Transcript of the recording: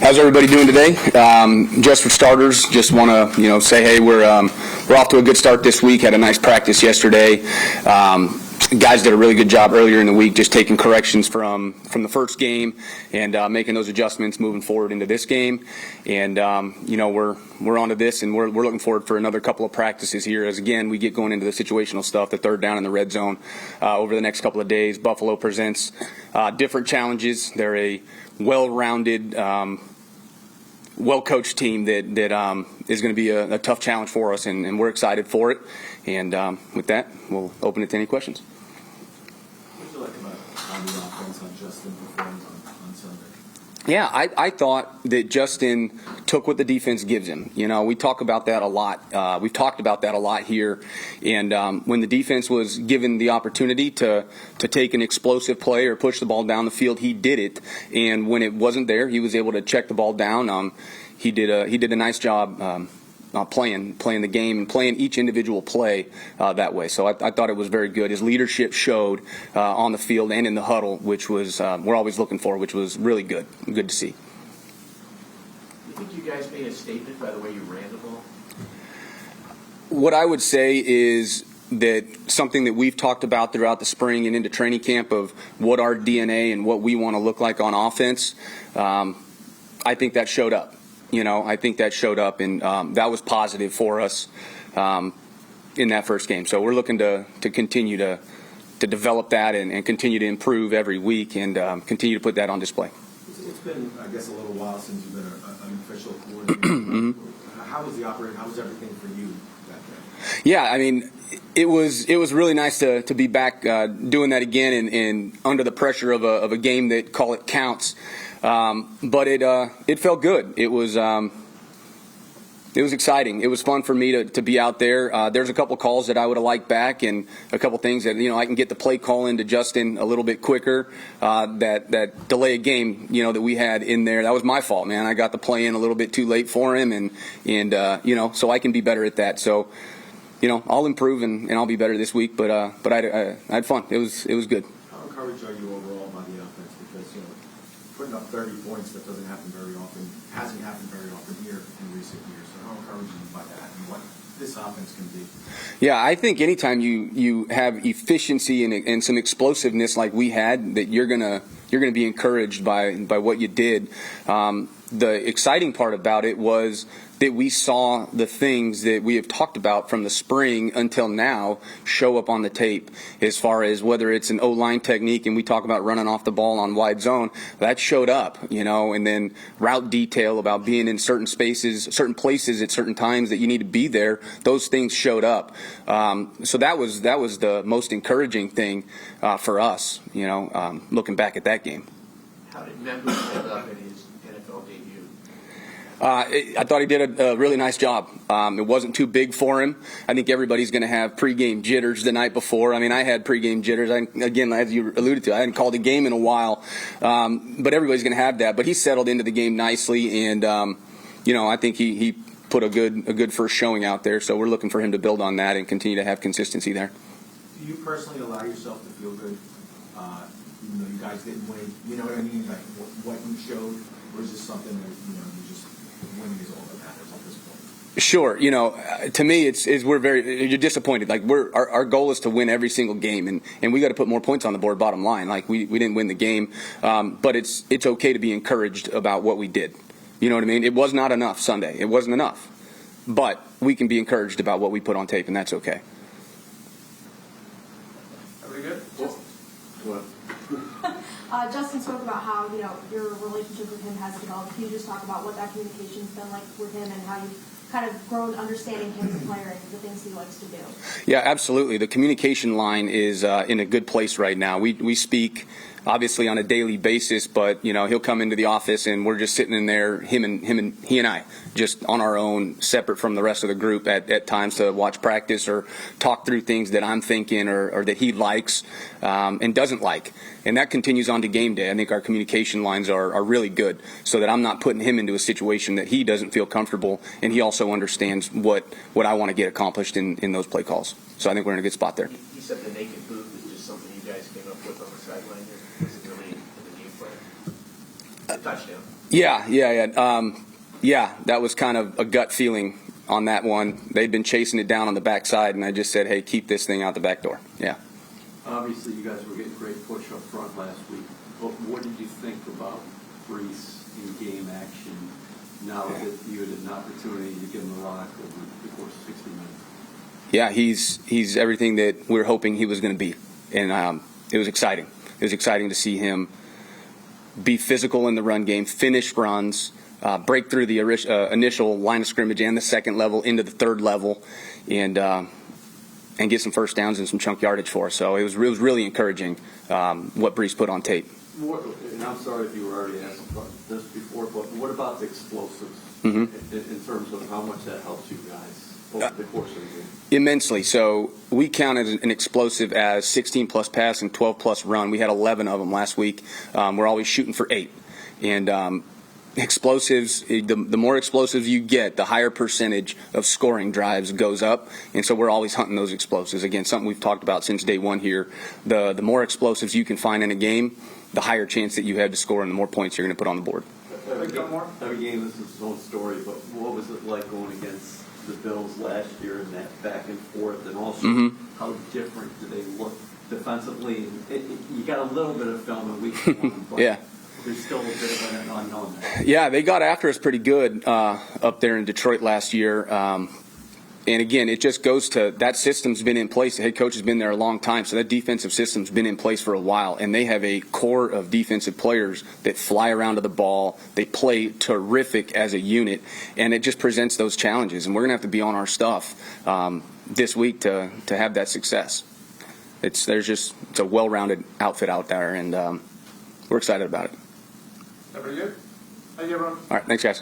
How's everybody doing today? Just for starters, just want to say, hey, we're off to a good start this week. Had a nice practice yesterday. Guys did a really good job earlier in the week, just taking corrections from the first game and making those adjustments moving forward into this game. And we're on to this, and we're looking forward for another couple of practices here. As again, we get going into the situational stuff, the third down in the red zone over the next couple of days. Buffalo presents different challenges. They're a well-rounded, well-coached team that is going to be a tough challenge for us, and we're excited for it. And with that, we'll open it to any questions. What did you like about how the offense on Justin performed on Sunday? Yeah, I thought that Justin took what the defense gives him. We talk about that a lot. We've talked about that a lot here. And when the defense was given the opportunity to take an explosive play or push the ball down the field, he did it. And when it wasn't there, he was able to check the ball down. He did a nice job playing the game and playing each individual play that way. So I thought it was very good. His leadership showed on the field and in the huddle, which was we're always looking for, which was really good. Good to see. You think you guys made a statement by the way you ran the ball? What I would say is that something that we've talked about throughout the spring and into training camp of what our DNA and what we want to look like on offense, I think that showed up. I think that showed up, and that was positive for us in that first game. So we're looking to continue to develop that and continue to improve every week and continue to put that on display. It's been, I guess, a little while since you've been an official coordinator. How was the operation? How was everything for you that day? Yeah, I mean, it was really nice to be back doing that again and under the pressure of a game that call it counts. But it felt good. It was exciting. It was fun for me to be out there. There's a couple calls that I would have liked back, and a couple things that I can get the play call into Justin a little bit quicker. That delay of game that we had in there, that was my fault, man. I got the play in a little bit too late for him, and so I can be better at that. So I'll improve and I'll be better this week. But I had fun. It was good. How encouraged are you overall by the offense? Because putting up 30 points, that doesn't happen very often. Hasn't happened very often here in recent years. So how encouraged are you by that and what this offense can be? Yeah, I think anytime you have efficiency and some explosiveness like we had, that you're gonna be encouraged by what you did. The exciting part about it was that we saw the things that we have talked about from the spring until now show up on the tape, as far as whether it's an O-line technique, and we talk about running off the ball on wide zone, that showed up, and then route detail about being in certain spaces, certain places at certain times that you need to be there, those things showed up. So that was the most encouraging thing for us, looking back at that game. How did Members set up in his NFL debut? I thought he did a really nice job. It wasn't too big for him. I think everybody's going to have pregame jitters the night before. I mean, I had pregame jitters. Again, as you alluded to, I hadn't called a game in a while. But everybody's going to have that. But he settled into the game nicely, and I think he put a good first showing out there. So we're looking for him to build on that and continue to have consistency there. Do you personally allow yourself to feel good, even though you guys didn't win? You know what I mean? Like what you showed, or is this something that you just winning is all that matters at this point? Sure. To me, you're disappointed. Like our goal is to win every single game, and we got to put more points on the board. Bottom line, like we didn't win the game, but it's okay to be encouraged about what we did. You know what I mean? It was not enough Sunday. It wasn't enough, but we can be encouraged about what we put on tape, and that's okay. Are we good? Cool. Justin spoke about how your relationship with him has developed. Can you just talk about what that communication's been like with him and how you've kind of grown understanding him as a player and the things he likes to do? Yeah, absolutely. The communication line is in a good place right now. We speak obviously on a daily basis, but he'll come into the office and we're just sitting in there, he and I, just on our own, separate from the rest of the group at times to watch practice or talk through things that I'm thinking or that he likes and doesn't like. And that continues on to game day. I think our communication lines are really good, so that I'm not putting him into a situation that he doesn't feel comfortable, and he also understands what I want to get accomplished in those play calls. So I think we're in a good spot there. He said the naked boot is just something you guys came up with on the sideline here. Was it really in the game plan? A touchdown. Yeah, that was kind of a gut feeling on that one. They'd been chasing it down on the backside, and I just said, hey, keep this thing out the back door. Yeah. Obviously, you guys were getting great push up front last week, but what did you think about Breece in game action now that you had an opportunity to give him a rock over the course of 60 minutes? Yeah, he's everything that we were hoping he was going to be, and it was exciting. It was exciting to see him be physical in the run game, finish runs, break through the initial line of scrimmage and the second level into the third level, and get some first downs and some chunk yardage for us. So it was really encouraging what Breece put on tape. And I'm sorry if you were already asked about this before, but what about the explosives in terms of how much that helps you guys over the course of the game? Immensely. So we counted an explosive as 16-plus pass and 12-plus run. We had 11 of them last week. We're always shooting for 8. And explosives, the more explosives you get, the higher percentage of scoring drives goes up. And so we're always hunting those explosives. Again, something we've talked about since day one here. The more explosives you can find in a game, the higher chance that you have to score and the more points you're going to put on the board. Every game, this is its own story, but what was it like going against the Bills last year and that back and forth, and also how different do they look defensively? You got a little bit of film in week 1, but Yeah. there's still a bit of an unknown there. Yeah, they got after us pretty good up there in Detroit last year. And again, it just goes to that system's been in place. The head coach has been there a long time, so that defensive system's been in place for a while. And they have a core of defensive players that fly around to the ball. They play terrific as a unit, and it just presents those challenges. And we're going to have to be on our stuff this week to have that success. It's a well-rounded outfit out there, and we're excited about it. Everybody good? Thank you, everyone. All right, thanks, guys.